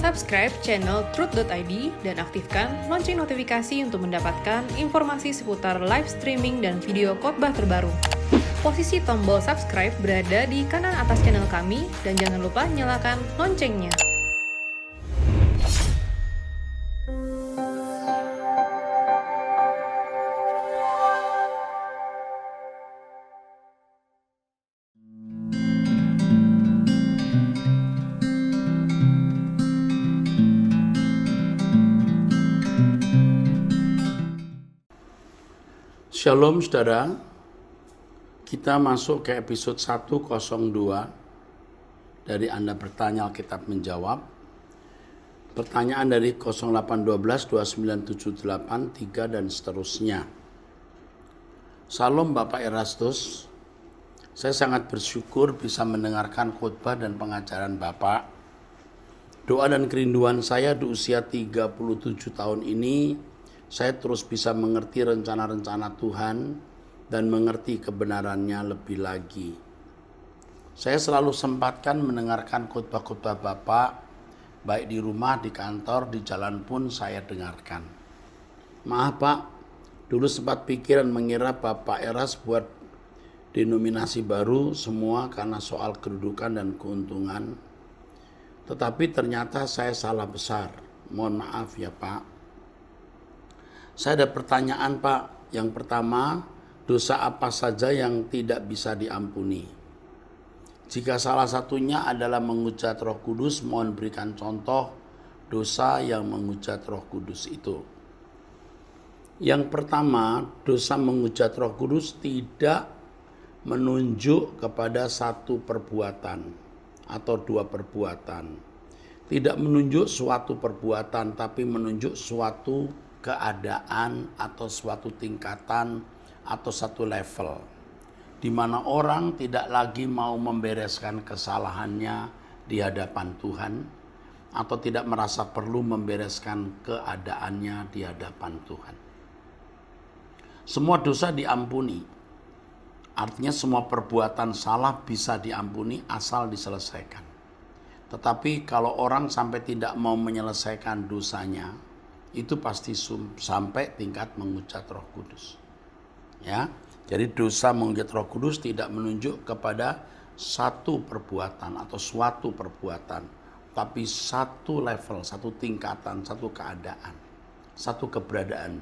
Subscribe channel Truth.id dan aktifkan lonceng notifikasi untuk mendapatkan informasi seputar live streaming dan video khotbah terbaru. Posisi tombol subscribe berada di kanan atas channel kami dan jangan lupa nyalakan loncengnya. Shalom saudara, kita masuk ke episode 102 dari Anda Bertanya Alkitab Menjawab. Pertanyaan dari 0812 2978 3 dan seterusnya. Salam Bapak Erastus, saya sangat bersyukur bisa mendengarkan khotbah dan pengajaran Bapak. Doa dan kerinduan saya di usia 37 tahun ini, saya terus bisa mengerti rencana-rencana Tuhan dan mengerti kebenarannya lebih lagi. Saya selalu sempatkan mendengarkan khotbah-khotbah Bapak, baik di rumah, di kantor, di jalan pun saya dengarkan. Maaf Pak, dulu sempat pikiran mengira Bapak Eras buat denominasi baru semua karena soal kedudukan dan keuntungan. Tetapi ternyata saya salah besar. Mohon maaf ya Pak. Saya ada pertanyaan Pak. Yang pertama, dosa apa saja yang tidak bisa diampuni? Jika salah satunya adalah menghujat Roh Kudus, mohon berikan contoh dosa yang menghujat Roh Kudus itu. Yang pertama, dosa menghujat Roh Kudus tidak menunjuk kepada satu perbuatan atau dua perbuatan. Tidak menunjuk suatu perbuatan, tapi menunjuk suatu keadaan atau suatu tingkatan atau satu level di mana orang tidak lagi mau membereskan kesalahannya di hadapan Tuhan atau tidak merasa perlu membereskan keadaannya di hadapan Tuhan. Semua dosa diampuni. Artinya semua perbuatan salah bisa diampuni asal diselesaikan. Tetapi kalau orang sampai tidak mau menyelesaikan dosanya, itu pasti sampai tingkat menghujat Roh Kudus. Ya, jadi dosa menghujat Roh Kudus tidak menunjuk kepada satu perbuatan atau suatu perbuatan, tapi satu level, satu tingkatan, satu keadaan, satu keberadaan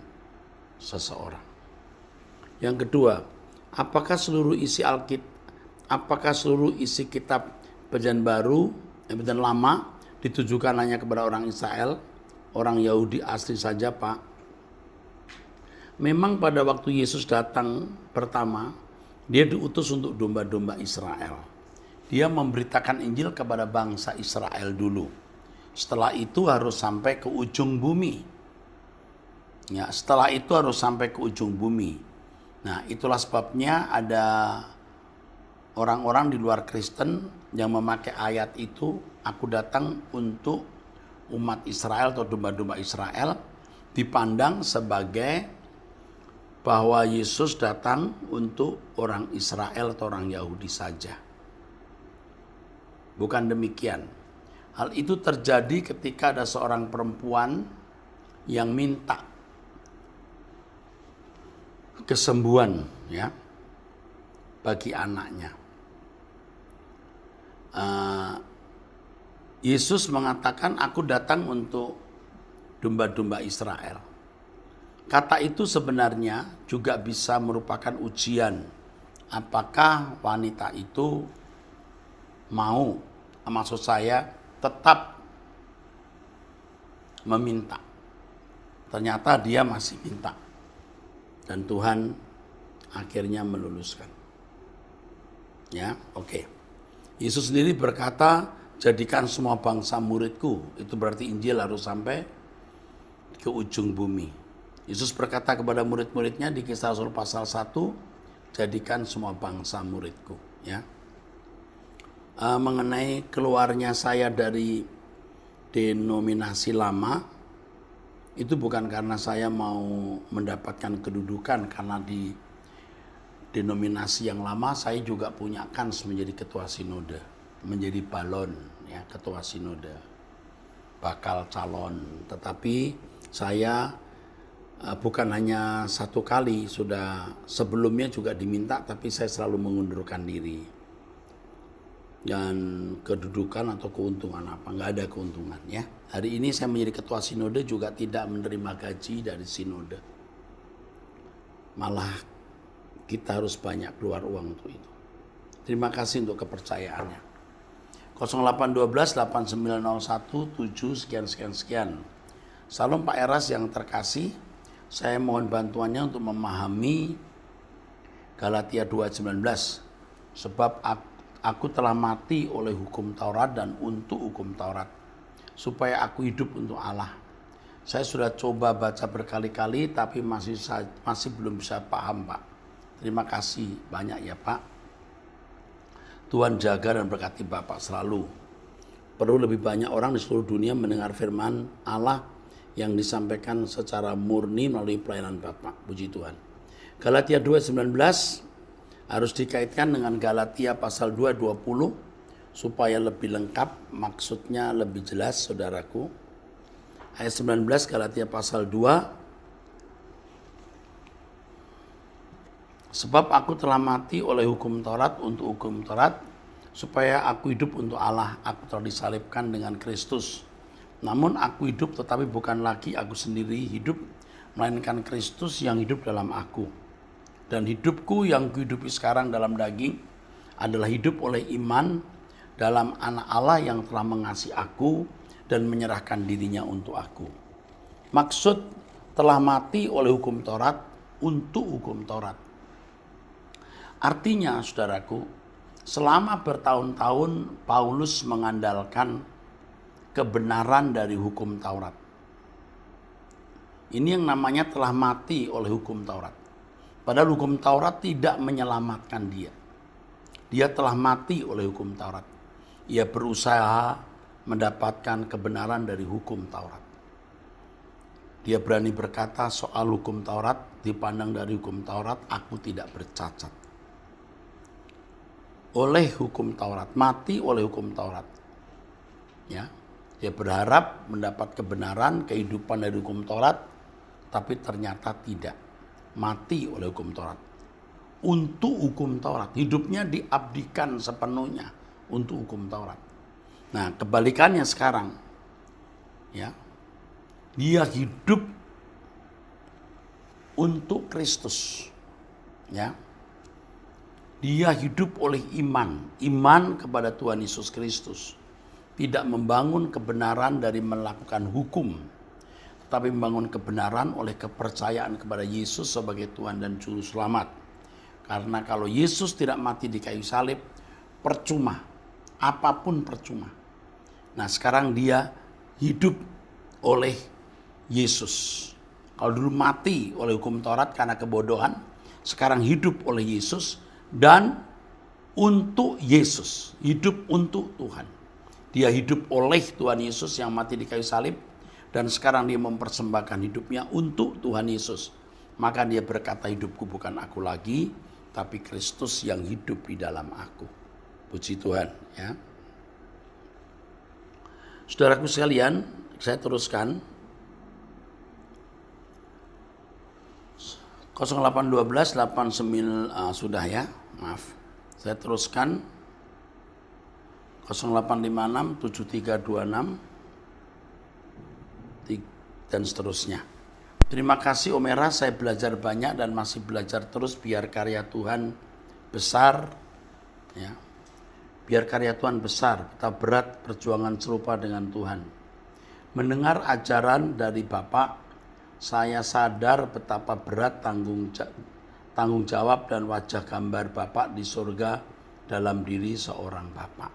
seseorang. Yang kedua, apakah seluruh isi kitab Perjanjian Baru, Perjanjian Lama ditujukan hanya kepada orang Israel? Orang Yahudi asli saja Pak. Memang pada waktu Yesus datang pertama, dia diutus untuk domba-domba Israel. Dia memberitakan Injil kepada bangsa Israel dulu. Setelah itu harus sampai ke ujung bumi. Ya, setelah itu harus sampai ke ujung bumi. Nah, itulah sebabnya ada orang-orang di luar Kristen yang memakai ayat itu, aku datang untuk umat Israel atau domba-domba Israel, dipandang sebagai bahwa Yesus datang untuk orang Israel atau orang Yahudi saja. Bukan demikian. Hal itu terjadi ketika ada seorang perempuan yang minta kesembuhan ya bagi anaknya. Yesus mengatakan, aku datang untuk domba-domba Israel. Kata itu sebenarnya juga bisa merupakan ujian. Apakah wanita itu mau, maksud saya, tetap meminta. Ternyata dia masih minta. Dan Tuhan akhirnya meluluskan. Ya, oke. Yesus sendiri berkata, jadikan semua bangsa muridku. Itu berarti Injil harus sampai ke ujung bumi. Yesus berkata kepada murid-muridnya di Kisah Rasul pasal 1, jadikan semua bangsa muridku. Ya. Mengenai keluarnya saya dari denominasi lama, itu bukan karena saya mau mendapatkan kedudukan, karena di denominasi yang lama saya juga punya kans menjadi ketua sinode, menjadi balon ya, ketua sinode. bakal calon. Tetapi saya bukan hanya satu kali, sudah sebelumnya juga diminta, tapi saya selalu mengundurkan diri. Dan kedudukan atau keuntungan apa? Nggak ada keuntungan ya. Hari ini saya menjadi ketua sinode juga tidak menerima gaji dari sinode. Malah kita harus banyak keluar uang untuk itu. Terima kasih untuk kepercayaannya. 0812 8901 7 sekian. Salam Pak Eras yang terkasih. Saya mohon bantuannya untuk memahami Galatia 2:19. Sebab aku telah mati oleh hukum Taurat dan untuk hukum Taurat, supaya aku hidup untuk Allah. Saya sudah coba baca berkali-kali tapi masih belum bisa paham, Pak. Terima kasih banyak ya, Pak. Tuhan jaga dan berkati Bapak selalu. Perlu lebih banyak orang di seluruh dunia mendengar firman Allah yang disampaikan secara murni melalui pelayanan Bapak. Puji Tuhan. Galatia 2:19 harus dikaitkan dengan Galatia pasal 2:20 supaya lebih lengkap, maksudnya lebih jelas, saudaraku. Ayat 19 Galatia pasal 2. Sebab aku telah mati oleh hukum Taurat untuk hukum Taurat, supaya aku hidup untuk Allah. Aku telah disalibkan dengan Kristus. Namun aku hidup, tetapi bukan lagi aku sendiri hidup, melainkan Kristus yang hidup dalam aku. Dan hidupku yang kuhidupi sekarang dalam daging adalah hidup oleh iman dalam Anak Allah yang telah mengasihi aku dan menyerahkan dirinya untuk aku. Maksud telah mati oleh hukum Taurat untuk hukum Taurat. Artinya, saudaraku, selama bertahun-tahun Paulus mengandalkan kebenaran dari hukum Taurat. Ini yang namanya telah mati oleh hukum Taurat. Padahal hukum Taurat tidak menyelamatkan dia. Dia telah mati oleh hukum Taurat. Ia berusaha mendapatkan kebenaran dari hukum Taurat. Dia berani berkata soal hukum Taurat, dipandang dari hukum Taurat, aku tidak bercacat. Oleh hukum Taurat, mati oleh hukum Taurat. Ya, dia berharap mendapat kebenaran, kehidupan dari hukum Taurat, tapi ternyata tidak. Mati oleh hukum Taurat. Untuk hukum Taurat, hidupnya diabdikan sepenuhnya untuk hukum Taurat. Nah, kebalikannya sekarang, ya, dia hidup untuk Kristus, ya. Dia hidup oleh iman kepada Tuhan Yesus Kristus. Tidak membangun kebenaran dari melakukan hukum, tetapi membangun kebenaran oleh kepercayaan kepada Yesus sebagai Tuhan dan Juru Selamat. Karena kalau Yesus tidak mati di kayu salib, percuma, apapun percuma. Nah, sekarang dia hidup oleh Yesus. Kalau dulu mati oleh hukum Taurat karena kebodohan, sekarang hidup oleh Yesus dan untuk Yesus, hidup untuk Tuhan. Dia hidup oleh Tuhan Yesus yang mati di kayu salib, dan sekarang dia mempersembahkan hidupnya untuk Tuhan Yesus. Maka dia berkata, hidupku bukan aku lagi, tapi Kristus yang hidup di dalam aku. Puji Tuhan, ya. Saudaraku sekalian, saya teruskan. 0812 89 sudah ya, maaf. Saya teruskan. 0856 7326 dan seterusnya. Terima kasih Om Era, saya belajar banyak dan masih belajar terus, biar karya Tuhan besar, ya. Biar karya Tuhan besar, kita berat perjuangan serupa dengan Tuhan. Mendengar ajaran dari Bapak, saya sadar betapa berat tanggung jawab dan wajah gambar Bapak di surga dalam diri seorang Bapak.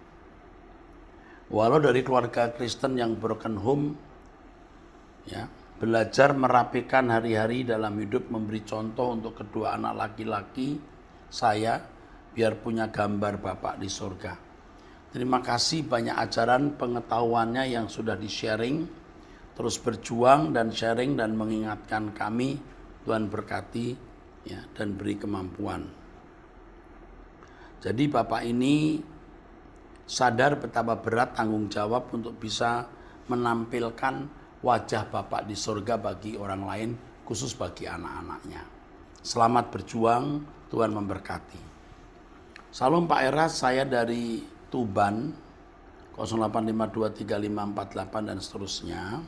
Walau dari keluarga Kristen yang broken home, ya, belajar merapikan hari-hari dalam hidup, memberi contoh untuk kedua anak laki-laki saya, biar punya gambar Bapak di surga. Terima kasih banyak ajaran pengetahuannya yang sudah di-sharing. Terus berjuang dan sharing dan mengingatkan kami. Tuhan berkati, ya, dan beri kemampuan. Jadi Bapak ini sadar betapa berat tanggung jawab untuk bisa menampilkan wajah Bapa di surga bagi orang lain, khusus bagi anak-anaknya. Selamat berjuang, Tuhan memberkati. Salam Pak Eras, saya dari Tuban, 08523548 dan seterusnya.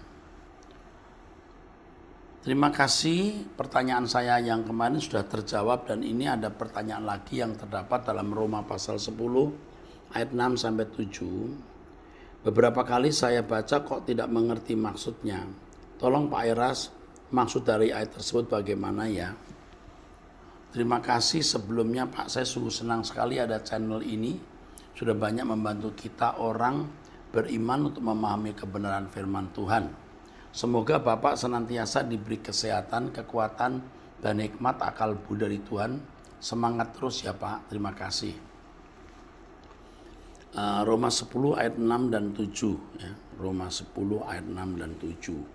Terima kasih, pertanyaan saya yang kemarin sudah terjawab dan ini ada pertanyaan lagi yang terdapat dalam Roma pasal 10 ayat 6 sampai 7. Beberapa kali saya baca kok tidak mengerti maksudnya. Tolong Pak Eras, maksud dari ayat tersebut bagaimana ya? Terima kasih sebelumnya Pak, saya sungguh senang sekali ada channel ini. Sudah banyak membantu kita orang beriman untuk memahami kebenaran firman Tuhan. Semoga Bapak senantiasa diberi kesehatan, kekuatan, dan hikmat akal budi dari Tuhan. Semangat terus ya Pak, terima kasih. Roma 10 ayat 6 dan 7. Ya. Roma 10 ayat 6 dan 7.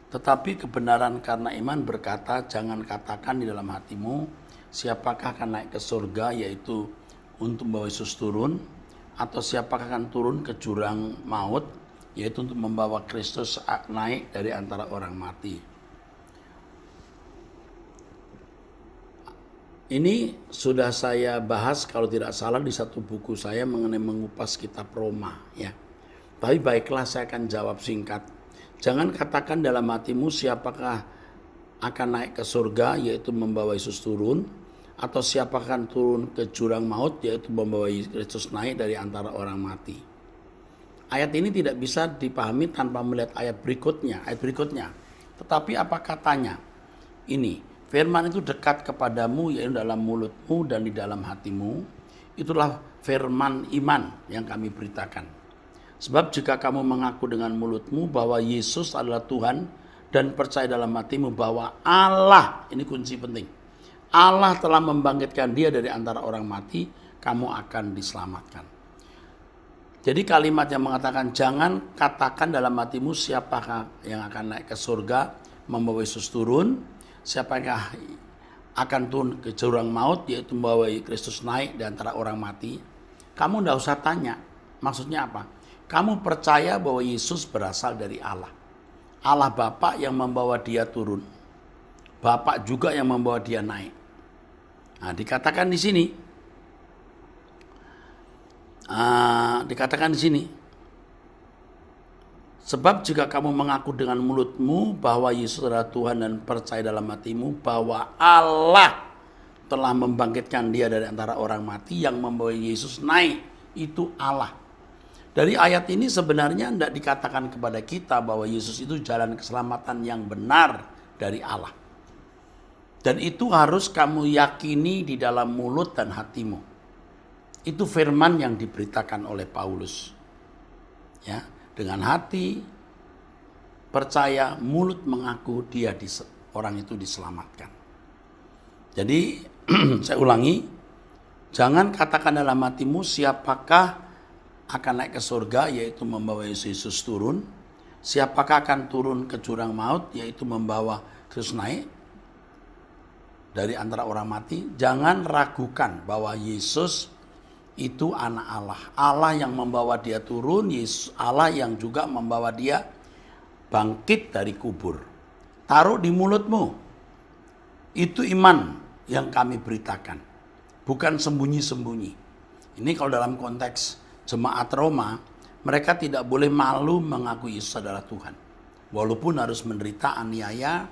Tetapi kebenaran karena iman berkata, jangan katakan di dalam hatimu, siapakah akan naik ke surga, yaitu untuk membawa Yesus turun, atau siapakah akan turun ke jurang maut, yaitu untuk membawa Kristus naik dari antara orang mati. Ini sudah saya bahas kalau tidak salah di satu buku saya mengenai mengupas kitab Roma ya. Tapi baiklah saya akan jawab singkat. Jangan katakan dalam hatimu siapakah akan naik ke surga, yaitu membawa Yesus turun, atau siapa akan turun ke jurang maut, yaitu membawa Kristus naik dari antara orang mati. Ayat ini tidak bisa dipahami tanpa melihat ayat berikutnya. Tetapi apa katanya? Ini, firman itu dekat kepadamu, yaitu dalam mulutmu dan di dalam hatimu. Itulah firman iman yang kami beritakan. Sebab jika kamu mengaku dengan mulutmu bahwa Yesus adalah Tuhan dan percaya dalam hatimu bahwa Allah, ini kunci penting, Allah telah membangkitkan dia dari antara orang mati, kamu akan diselamatkan. Jadi kalimat yang mengatakan jangan katakan dalam hatimu siapakah yang akan naik ke surga membawa Yesus turun, siapakah akan turun ke jurang maut, yaitu membawa Kristus naik dari antara orang mati. Kamu tidak usah tanya, maksudnya apa? Kamu percaya bahwa Yesus berasal dari Allah. Allah Bapa yang membawa dia turun. Bapak juga yang membawa dia naik. Nah, dikatakan di sini. Sebab jika kamu mengaku dengan mulutmu bahwa Yesus adalah Tuhan dan percaya dalam hatimu bahwa Allah telah membangkitkan dia dari antara orang mati, yang membawa Yesus naik, itu Allah. Dari ayat ini sebenarnya tidak dikatakan kepada kita bahwa Yesus itu jalan keselamatan yang benar dari Allah. Dan itu harus kamu yakini di dalam mulut dan hatimu. Itu firman yang diberitakan oleh Paulus. Ya, dengan hati percaya, mulut mengaku orang itu diselamatkan. Jadi saya ulangi, jangan katakan dalam hatimu siapakah akan naik ke surga, yaitu membawa Yesus turun. Siapakah akan turun ke jurang maut, yaitu membawa Kristus naik dari antara orang mati. Jangan ragukan bahwa Yesus itu anak Allah. Allah yang membawa dia turun, Yesus Allah yang juga membawa dia bangkit dari kubur. Taruh di mulutmu. Itu iman yang kami beritakan. Bukan sembunyi-sembunyi. Ini kalau dalam konteks jemaat Roma, mereka tidak boleh malu mengaku Yesus adalah Tuhan. Walaupun harus menderita aniaya,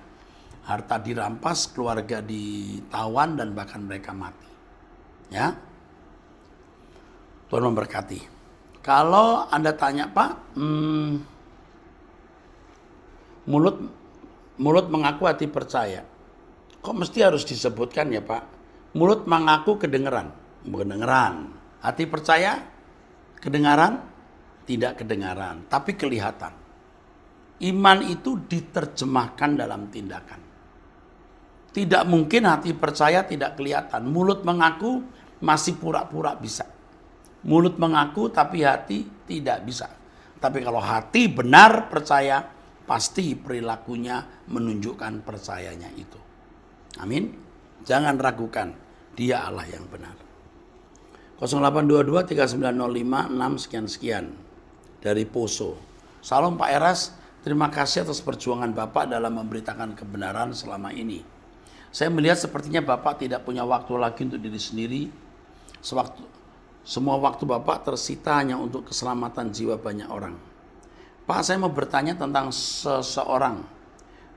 harta dirampas, keluarga ditawan, dan bahkan mereka mati. Ya, Tuhan memberkati. Kalau Anda tanya, Pak, mulut mengaku, hati percaya. Kok mesti harus disebutkan ya Pak? Mulut mengaku kedengeran, hati percaya, kedengaran, tidak kedengaran, tapi kelihatan. Iman itu diterjemahkan dalam tindakan. Tidak mungkin hati percaya tidak kelihatan. Mulut mengaku masih pura-pura bisa. Mulut mengaku tapi hati tidak bisa. Tapi kalau hati benar percaya, pasti perilakunya menunjukkan percayanya itu. Amin. Jangan ragukan, dia Allah yang benar. 0822 3905 6 sekian-sekian dari Poso. Salam Pak Eras, terima kasih atas perjuangan Bapak dalam memberitakan kebenaran selama ini. Saya melihat sepertinya Bapak tidak punya waktu lagi untuk diri sendiri. Semua waktu Bapak tersita hanya untuk keselamatan jiwa banyak orang. Pak, saya mau bertanya tentang seseorang.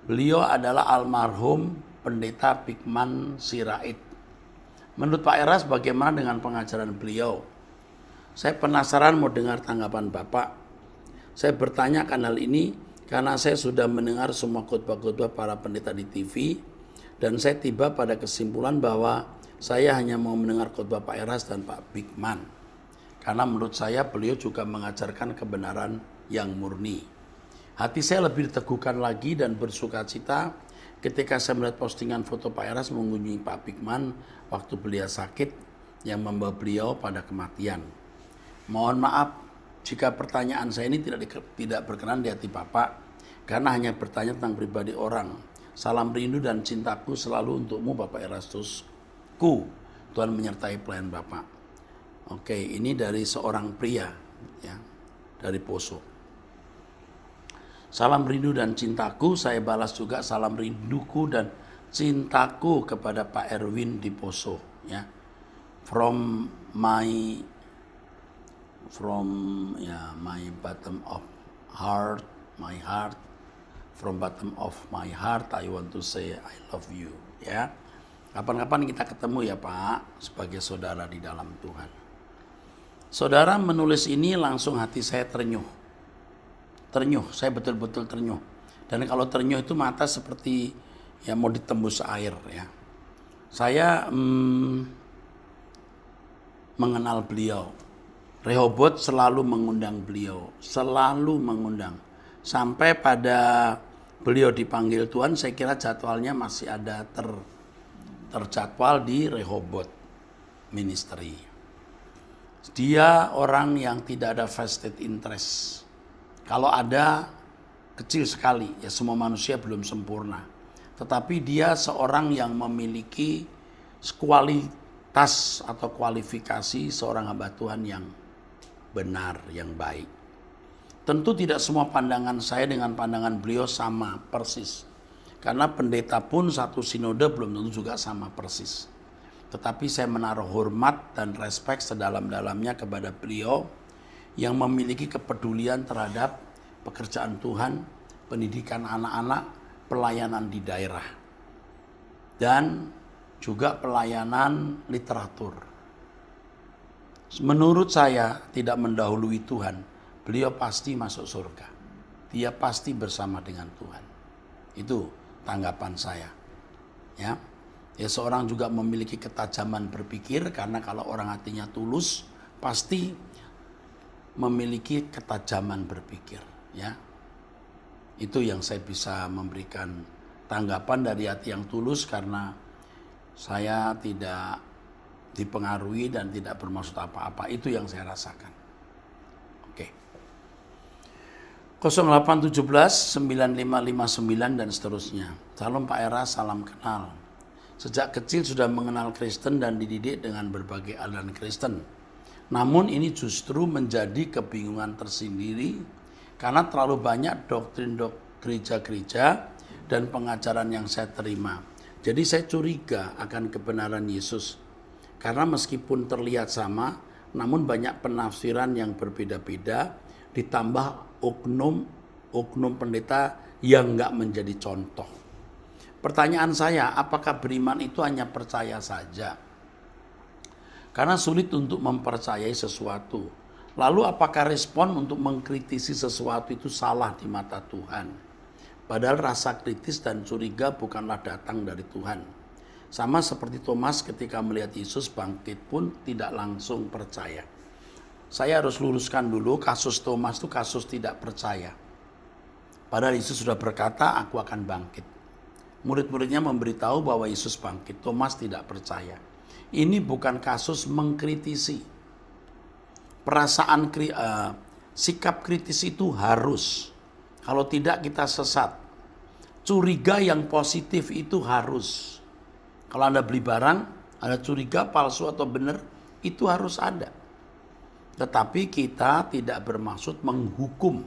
Beliau adalah almarhum Pendeta Bigman Sirait. Menurut Pak Eras, bagaimana dengan pengajaran beliau? Saya penasaran mau dengar tanggapan Bapak. Saya bertanya akan hal ini karena saya sudah mendengar semua khotbah-khotbah para pendeta di TV dan saya tiba pada kesimpulan bahwa saya hanya mau mendengar khotbah Pak Eras dan Pak Bigman. Karena menurut saya beliau juga mengajarkan kebenaran yang murni. Hati saya lebih diteguhkan lagi dan bersukacita ketika saya melihat postingan foto Pak Eras mengunjungi Pak Bigman waktu beliau sakit yang membawa beliau pada kematian. Mohon maaf jika pertanyaan saya ini tidak berkenan di hati Bapak, karena hanya bertanya tentang pribadi orang. Salam rindu dan cintaku selalu untukmu Bapak Erastusku. Tuhan menyertai pelayan Bapak. Oke, ini dari seorang pria ya, dari Poso. Salam rindu dan cintaku, saya balas juga salam rinduku dan cintaku kepada Pak Erwin di Poso ya. From my bottom of heart, my heart, from bottom of my heart I want to say I love you ya. Kapan-kapan kita ketemu ya Pak sebagai saudara di dalam Tuhan. Saudara menulis ini langsung hati saya ternyuh, saya betul-betul ternyuh. Dan kalau ternyuh itu mata seperti ya mau ditembus air ya. Saya mengenal beliau. Rehobot selalu mengundang beliau, selalu mengundang. Sampai pada beliau dipanggil Tuhan, saya kira jadwalnya masih ada terjadwal di Rehobot Ministry. Dia orang yang tidak ada vested interest. Kalau ada, kecil sekali, ya semua manusia belum sempurna. Tetapi dia seorang yang memiliki kualitas atau kualifikasi seorang hamba Tuhan yang benar, yang baik. Tentu tidak semua pandangan saya dengan pandangan beliau sama persis. Karena pendeta pun satu sinode belum tentu juga sama persis. Tetapi saya menaruh hormat dan respek sedalam-dalamnya kepada beliau yang memiliki kepedulian terhadap pekerjaan Tuhan, pendidikan anak-anak, pelayanan di daerah, dan juga pelayanan literatur. Menurut saya tidak mendahului Tuhan, beliau pasti masuk surga. Dia pasti bersama dengan Tuhan. Itu tanggapan saya. Ya, seorang juga memiliki ketajaman berpikir karena kalau orang hatinya tulus pasti memiliki ketajaman berpikir. Ya, itu yang saya bisa memberikan tanggapan dari hati yang tulus karena saya tidak dipengaruhi dan tidak bermaksud apa-apa. Itu yang saya rasakan. Oke. 0817 9559 dan seterusnya. Salam Pak Eras, salam kenal. Sejak kecil sudah mengenal Kristen dan dididik dengan berbagai aliran Kristen. Namun ini justru menjadi kebingungan tersendiri karena terlalu banyak doktrin gereja-gereja dan pengajaran yang saya terima. Jadi saya curiga akan kebenaran Yesus. Karena meskipun terlihat sama, namun banyak penafsiran yang berbeda-beda, ditambah oknum pendeta yang nggak menjadi contoh. Pertanyaan saya, apakah beriman itu hanya percaya saja? Karena sulit untuk mempercayai sesuatu. Lalu apakah respon untuk mengkritisi sesuatu itu salah di mata Tuhan? Padahal rasa kritis dan curiga bukanlah datang dari Tuhan. Sama seperti Thomas ketika melihat Yesus bangkit pun tidak langsung percaya. Saya harus luruskan dulu, kasus Thomas itu kasus tidak percaya. Padahal Yesus sudah berkata, aku akan bangkit. Murid-muridnya memberitahu bahwa Yesus bangkit. Thomas tidak percaya. Ini bukan kasus mengkritisi. Sikap kritis itu harus. Kalau tidak kita sesat. Curiga yang positif itu harus. Kalau Anda beli barang, Anda curiga palsu atau benar, itu harus ada. Tetapi kita tidak bermaksud menghukum,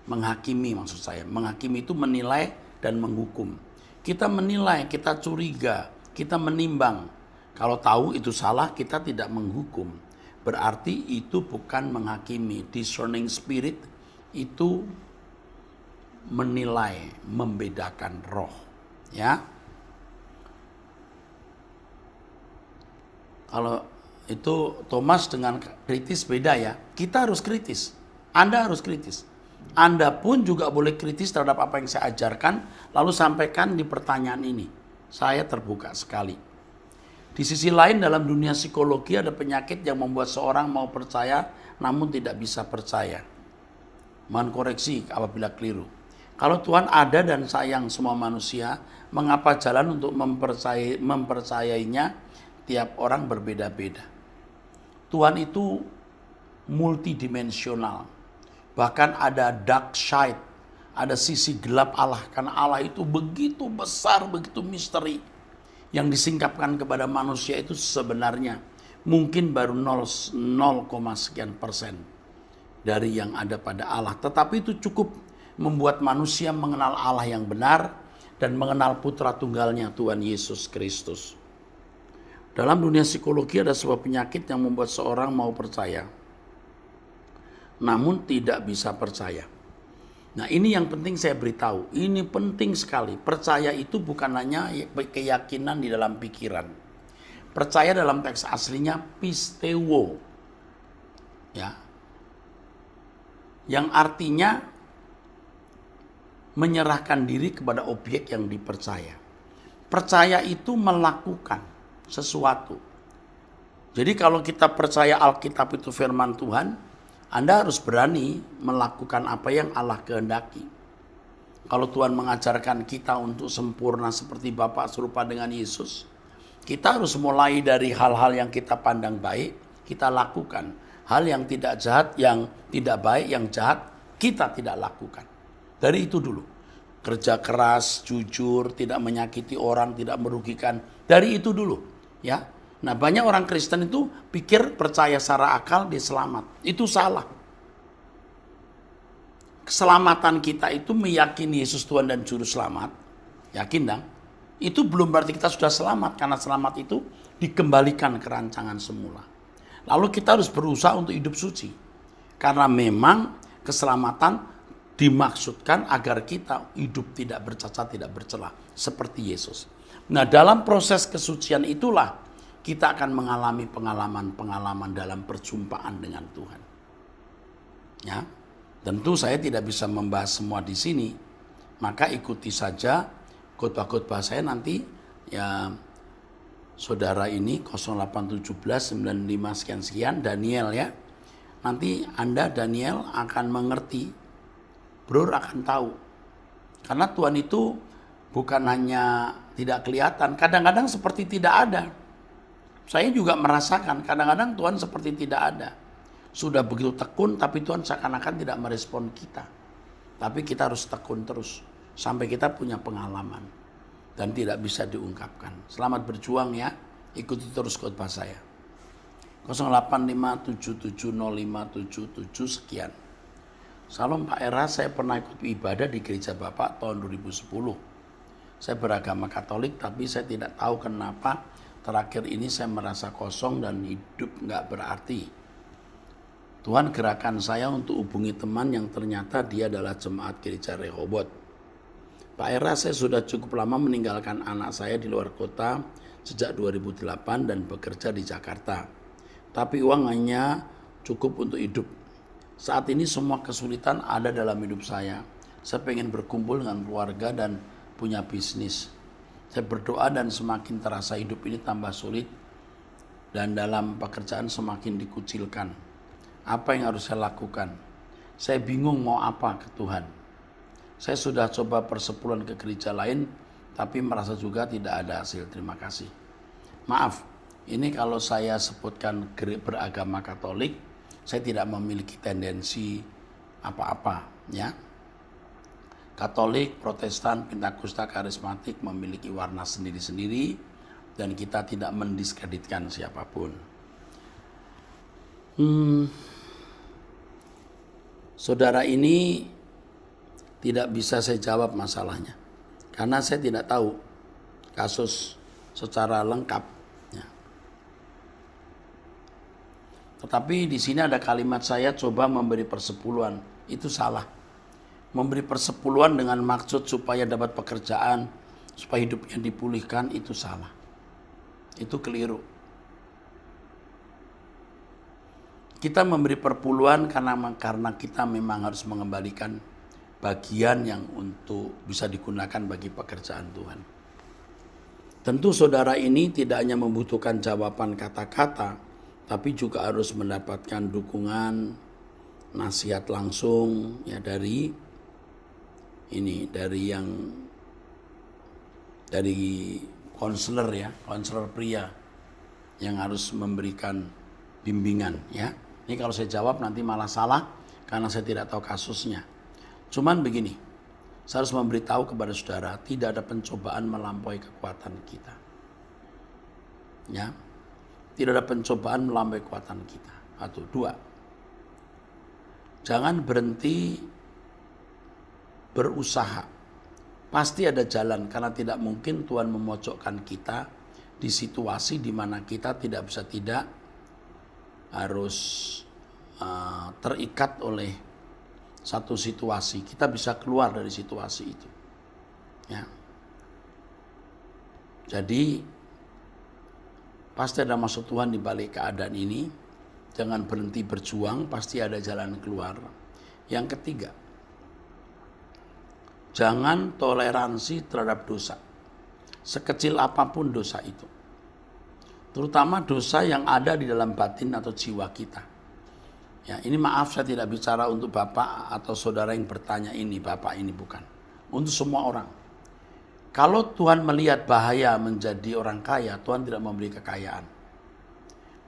menghakimi maksud saya. Menghakimi itu menilai dan menghukum. Kita menilai, kita curiga, kita menimbang. Kalau tahu itu salah, kita tidak menghukum. Berarti itu bukan menghakimi. Discerning spirit itu menilai, membedakan roh. Ya. Kalau itu Thomas dengan kritis beda ya. Kita harus kritis. Anda harus kritis. Anda pun juga boleh kritis terhadap apa yang saya ajarkan, lalu sampaikan di pertanyaan ini. Saya terbuka sekali. Di sisi lain dalam dunia psikologi ada penyakit yang membuat seorang mau percaya namun tidak bisa percaya. Mohon koreksi apabila keliru. Kalau Tuhan ada dan sayang semua manusia, mengapa jalan untuk mempercayainya tiap orang berbeda-beda? Tuhan itu multidimensional. Bahkan ada dark side, ada sisi gelap Allah. Karena Allah itu begitu besar, begitu misteri. Yang disingkapkan kepada manusia itu sebenarnya mungkin baru 0, sekian persen dari yang ada pada Allah. Tetapi itu cukup membuat manusia mengenal Allah yang benar dan mengenal putra tunggalnya Tuhan Yesus Kristus. Dalam dunia psikologi ada sebuah penyakit yang membuat seorang mau percaya, namun tidak bisa percaya. Nah, ini yang penting saya beritahu. Ini penting sekali. Percaya itu bukan hanya keyakinan di dalam pikiran. Percaya dalam teks aslinya pisteuo. Ya. Yang artinya menyerahkan diri kepada objek yang dipercaya. Percaya itu melakukan sesuatu. Jadi kalau kita percaya Alkitab itu firman Tuhan, Anda harus berani melakukan apa yang Allah kehendaki. Kalau Tuhan mengajarkan kita untuk sempurna seperti Bapa serupa dengan Yesus, kita harus mulai dari hal-hal yang kita pandang baik, kita lakukan. Hal yang tidak jahat, yang tidak baik, yang jahat, kita tidak lakukan. Dari itu dulu. Kerja keras, jujur, tidak menyakiti orang, tidak merugikan. Dari itu dulu. Ya. Nah, banyak orang Kristen itu pikir percaya secara akal dia selamat. Itu salah. Keselamatan kita itu meyakini Yesus Tuhan dan Juru Selamat. Yakin dong? Itu belum berarti kita sudah selamat. Karena selamat itu dikembalikan ke rancangan semula. Lalu kita harus berusaha untuk hidup suci. Karena memang keselamatan dimaksudkan agar kita hidup tidak bercacat, tidak bercela. Seperti Yesus. Nah, dalam proses kesucian itulah kita akan mengalami pengalaman-pengalaman dalam perjumpaan dengan Tuhan. Ya, tentu saya tidak bisa membahas semua di sini, maka ikuti saja khotbah-khotbah saya nanti. Ya, saudara ini 081795 sekian Daniel ya. Nanti Anda Daniel akan mengerti, Bro akan tahu. Karena Tuhan itu bukan hanya tidak kelihatan, kadang-kadang seperti tidak ada. Saya juga merasakan kadang-kadang Tuhan seperti tidak ada. Sudah begitu tekun tapi Tuhan seakan-akan tidak merespon kita. Tapi kita harus tekun terus sampai kita punya pengalaman dan tidak bisa diungkapkan. Selamat berjuang ya. Ikuti terus khotbah saya. 0857705777 sekian. Salam Pak Era, saya pernah ikut ibadah di gereja Bapak tahun 2010. Saya beragama Katolik tapi saya tidak tahu kenapa terakhir ini saya merasa kosong dan hidup nggak berarti. Tuhan gerakan saya untuk hubungi teman yang ternyata dia adalah jemaat gereja Rehoboth. Pak Era, saya sudah cukup lama meninggalkan anak saya di luar kota sejak 2008 dan bekerja di Jakarta. Tapi uang hanya cukup untuk hidup. Saat ini semua kesulitan ada dalam hidup saya. Saya pengen berkumpul dengan keluarga dan punya bisnis. Saya berdoa dan semakin terasa hidup ini tambah sulit dan dalam pekerjaan semakin dikucilkan. Apa yang harus saya lakukan? Saya bingung mau apa ke Tuhan. Saya sudah coba persepuluhan ke gereja lain tapi merasa juga tidak ada hasil. Terima kasih. Maaf, ini kalau saya sebutkan beragama Katolik, saya tidak memiliki tendensi apa-apa ya. Katolik, Protestan, Pentakosta, Karismatik memiliki warna sendiri-sendiri dan kita tidak mendiskreditkan siapapun. Saudara ini tidak bisa saya jawab masalahnya. Karena saya tidak tahu kasus secara lengkap. Ya. Tetapi di sini ada kalimat saya coba memberi persepuluhan. Itu salah. Memberi persepuluhan dengan maksud supaya dapat pekerjaan, supaya hidupnya dipulihkan, itu salah. Itu keliru. Kita memberi perpuluhan karena kita memang harus mengembalikan bagian yang untuk bisa digunakan bagi pekerjaan Tuhan. Tentu saudara ini tidak hanya membutuhkan jawaban kata-kata, tapi juga harus mendapatkan dukungan, nasihat langsung ya dari konselor ya, konselor pria yang harus memberikan bimbingan ya. Ini kalau saya jawab nanti malah salah karena saya tidak tahu kasusnya. Cuman begini, saya harus memberitahu kepada saudara, tidak ada pencobaan melampaui kekuatan kita. Ya. Tidak ada pencobaan melampaui kekuatan kita. 1, 2. Jangan berhenti berusaha. Pasti ada jalan karena tidak mungkin Tuhan memojokkan kita di situasi di mana kita tidak bisa tidak harus terikat oleh satu situasi. Kita bisa keluar dari situasi itu. Ya. Jadi pasti ada maksud Tuhan di balik keadaan ini. Jangan berhenti berjuang, pasti ada jalan keluar. Yang ketiga, jangan toleransi terhadap dosa. Sekecil apapun dosa itu. Terutama dosa yang ada di dalam batin atau jiwa kita. Ya, ini maaf saya tidak bicara untuk Bapak atau saudara yang bertanya ini, Bapak ini bukan. Untuk semua orang. Kalau Tuhan melihat bahaya menjadi orang kaya, Tuhan tidak memberi kekayaan.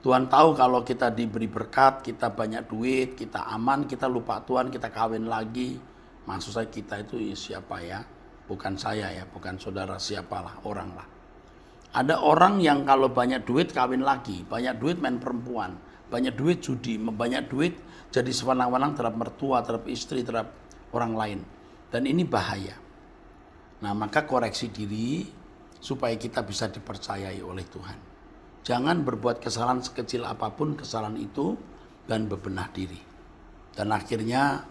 Tuhan tahu kalau kita diberi berkat, kita banyak duit, kita aman, kita lupa Tuhan, kita kawin lagi. Maksud saya kita itu siapa ya? Bukan saya ya, bukan saudara, siapalah, orang lah. Ada orang yang kalau banyak duit kawin lagi, banyak duit main perempuan, banyak duit judi, banyak duit jadi sewenang-wenang terhadap mertua, terhadap istri, terhadap orang lain. Dan ini bahaya. Nah, maka koreksi diri supaya kita bisa dipercayai oleh Tuhan. Jangan berbuat kesalahan sekecil apapun kesalahan itu dan bebenah diri. Dan akhirnya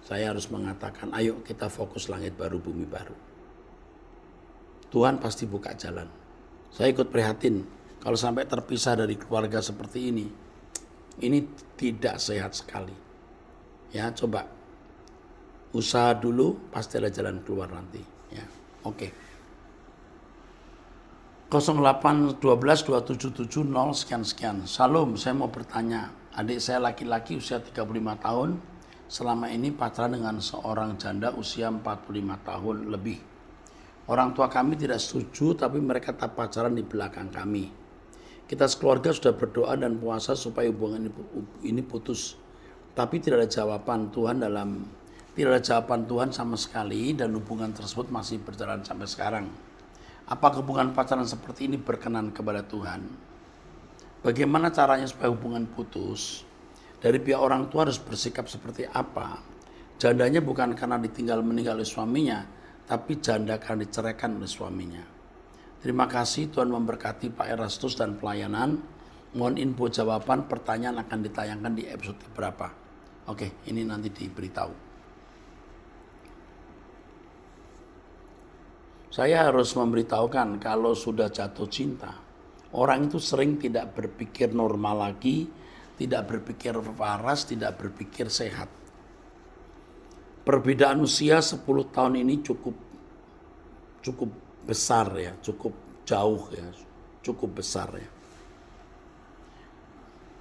saya harus mengatakan, ayo kita fokus langit baru, bumi baru. Tuhan pasti buka jalan. Saya ikut prihatin kalau sampai terpisah dari keluarga seperti ini. Ini tidak sehat sekali. Ya, coba usaha dulu, pasti ada jalan keluar nanti. Ya, oke. 08 12 277 0 sekian. Salam, saya mau bertanya. Adik saya laki-laki usia 35 tahun. Selama ini pacaran dengan seorang janda usia 45 tahun lebih. Orang tua kami tidak setuju, tapi mereka tetap pacaran di belakang kami. Kita sekeluarga sudah berdoa dan puasa supaya hubungan ini putus. Tapi tidak ada jawaban Tuhan sama sekali dan hubungan tersebut masih berjalan sampai sekarang. Apa hubungan pacaran seperti ini berkenan kepada Tuhan? Bagaimana caranya supaya hubungan putus? Dari pihak orang tua harus bersikap seperti apa? Jandanya bukan karena meninggal oleh suaminya, tapi janda karena diceraikan oleh suaminya. Terima kasih, Tuhan memberkati Pak Erastus dan pelayanan. Mohon info jawaban, pertanyaan akan ditayangkan di episode berapa. Oke, ini nanti diberitahu. Saya harus memberitahukan kalau sudah jatuh cinta, orang itu sering tidak berpikir normal lagi, tidak berpikir waras, tidak berpikir sehat. Perbedaan usia 10 tahun ini cukup besar ya, cukup jauh ya, cukup besar ya.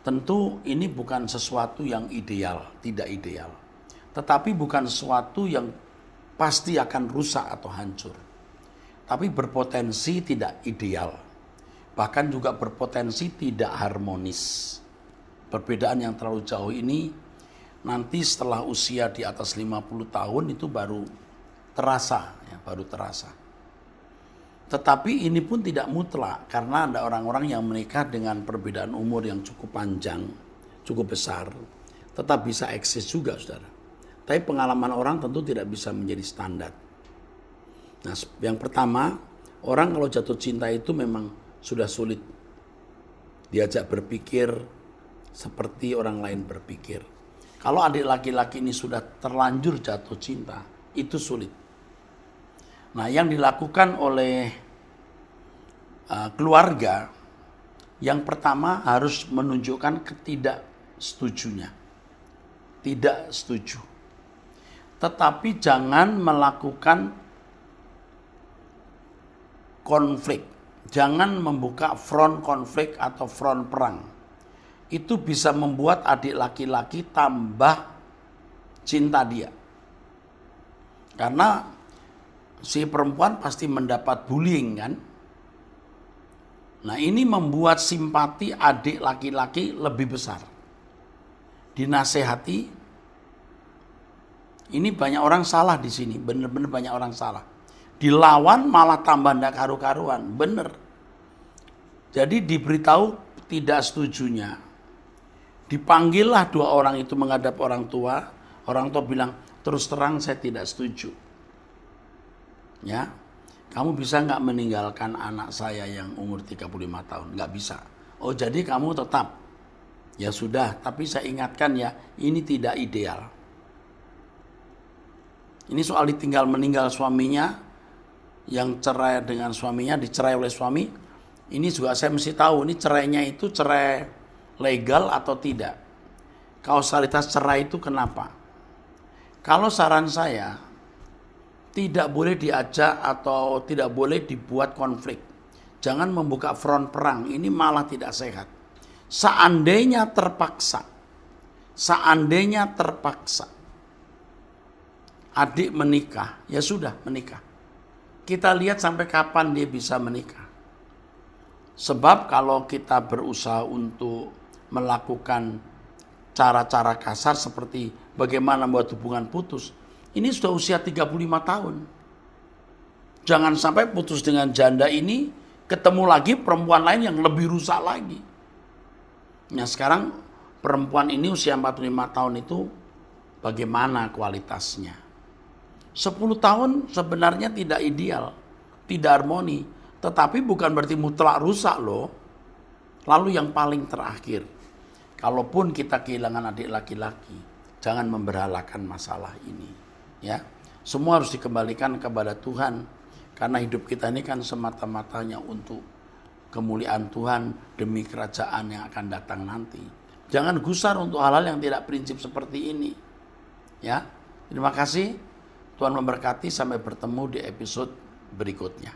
Tentu ini bukan sesuatu yang ideal, tidak ideal. Tetapi bukan sesuatu yang pasti akan rusak atau hancur. Tapi berpotensi tidak ideal. Bahkan juga berpotensi tidak harmonis. Perbedaan yang terlalu jauh ini nanti setelah usia di atas 50 tahun itu baru terasa, ya, baru terasa. Tetapi ini pun tidak mutlak karena ada orang-orang yang menikah dengan perbedaan umur yang cukup panjang, cukup besar, tetap bisa eksis juga, saudara. Tapi pengalaman orang tentu tidak bisa menjadi standar. Nah, yang pertama, orang kalau jatuh cinta itu memang sudah sulit diajak berpikir seperti orang lain berpikir. Kalau adik laki-laki ini sudah terlanjur jatuh cinta, itu sulit. Nah, yang dilakukan oleh keluarga, yang pertama harus menunjukkan ketidaksetujunya. Tidak setuju. Tetapi jangan melakukan konflik. Jangan membuka front konflik atau front perang. Itu bisa membuat adik laki-laki tambah cinta dia. Karena si perempuan pasti mendapat bullying kan. Nah, ini membuat simpati adik laki-laki lebih besar. Dinasehati. Ini banyak orang salah di sini, bener-bener banyak orang salah. Dilawan malah tambah ndak karu-karuan, bener. Jadi diberitahu tidak setujunya. Dipanggillah dua orang itu menghadap orang tua bilang, terus terang saya tidak setuju. Ya, kamu bisa nggak meninggalkan anak saya yang umur 35 tahun? Nggak bisa. Oh, jadi kamu tetap? Ya sudah, tapi saya ingatkan ya, ini tidak ideal. Ini soal ditinggal meninggal suaminya, yang cerai dengan suaminya, dicerai oleh suami. Ini juga saya mesti tahu, ini cerainya itu cerai legal atau tidak. Kausalitas cerai itu kenapa? Kalau saran saya, tidak boleh diajak atau tidak boleh dibuat konflik. Jangan membuka front perang, ini malah tidak sehat. Seandainya terpaksa, adik menikah, ya sudah menikah. Kita lihat sampai kapan dia bisa menikah. Sebab kalau kita berusaha untuk melakukan cara-cara kasar seperti bagaimana membuat hubungan putus, ini sudah usia 35 tahun. Jangan sampai putus dengan janda ini, ketemu lagi perempuan lain yang lebih rusak lagi. Nah, sekarang perempuan ini usia 45 tahun itu bagaimana kualitasnya? 10 tahun sebenarnya tidak ideal, tidak harmoni, tetapi bukan berarti mutlak rusak loh. Lalu yang paling terakhir, kalaupun kita kehilangan adik laki-laki, jangan memberhalakan masalah ini. Ya, semua harus dikembalikan kepada Tuhan, karena hidup kita ini kan semata-matanya untuk kemuliaan Tuhan demi kerajaan yang akan datang nanti. Jangan gusar untuk hal-hal yang tidak prinsip seperti ini. Ya, terima kasih. Tuhan memberkati, sampai bertemu di episode berikutnya.